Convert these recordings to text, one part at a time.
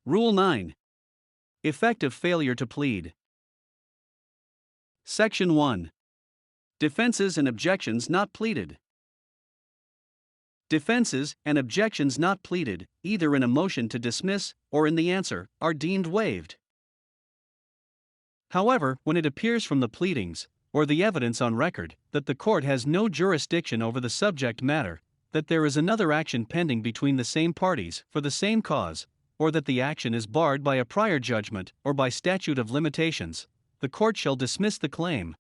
Rule 9. Effective failure to plead. Section 1. Defenses and objections not pleaded. Defenses and objections not pleaded, either in a motion to dismiss or in the answer, are deemed waived. However, when it appears from the pleadings, or the evidence on record, that the court has no jurisdiction over the subject matter, that there is another action pending between the same parties for the same cause, or that the action is barred by a prior judgment or by statute of limitations, the court shall dismiss the claim.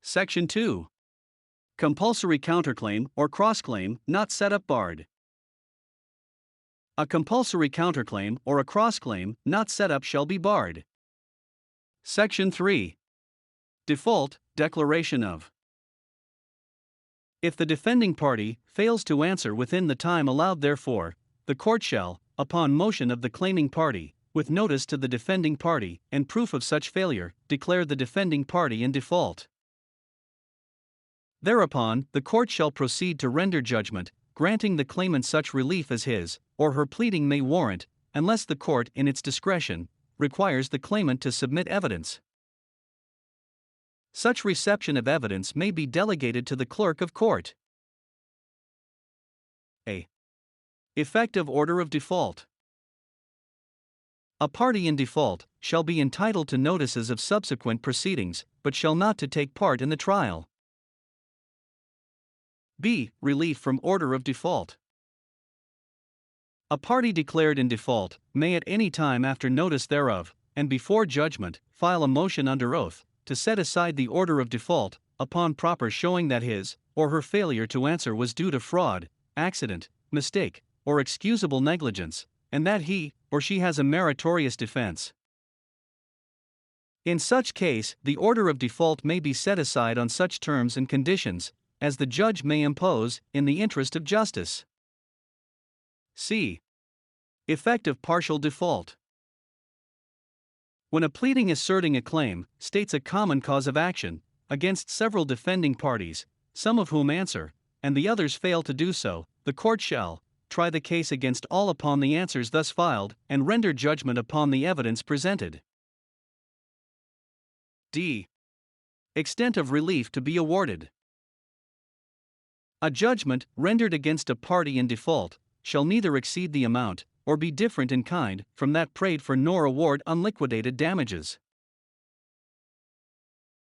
Section 2. Compulsory counterclaim or cross-claim not set up barred. A compulsory counterclaim or a cross-claim not set up shall be barred. Section 3. Default declaration of. If the defending party fails to answer within the time allowed therefor, the court shall, upon motion of the claiming party, with notice to the defending party and proof of such failure, declare the defending party in default. Thereupon, the court shall proceed to render judgment, granting the claimant such relief as his or her pleading may warrant, unless the court, in its discretion, requires the claimant to submit evidence. Such reception of evidence may be delegated to the clerk of court. A. Effective order of default. A party in default shall be entitled to notices of subsequent proceedings, but shall not to take part in the trial. B. Relief from order of default. A party declared in default may at any time after notice thereof, and before judgment, file a motion under oath to set aside the order of default, upon proper showing that his or her failure to answer was due to fraud, accident, mistake, or excusable negligence, and that he or she has a meritorious defense. In such case, the order of default may be set aside on such terms and conditions as the judge may impose in the interest of justice. C. Effective partial default. When a pleading asserting a claim states a common cause of action against several defending parties, some of whom answer, and the others fail to do so, the court shall try the case against all upon the answers thus filed and render judgment upon the evidence presented. D. Extent of relief to be awarded. A judgment rendered against a party in default shall neither exceed the amount or be different in kind from that prayed for nor award unliquidated damages.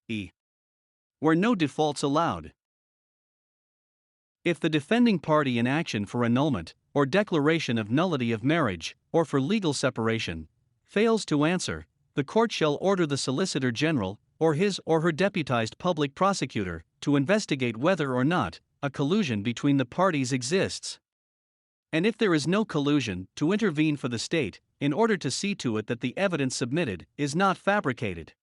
E. Where no defaults allowed. If the defending party in action for annulment or declaration of nullity of marriage or for legal separation fails to answer, the court shall order the Solicitor General or his or her deputized public prosecutor to investigate whether or not a collusion between the parties exists. And if there is no collusion, to intervene for the state in order to see to it that the evidence submitted is not fabricated.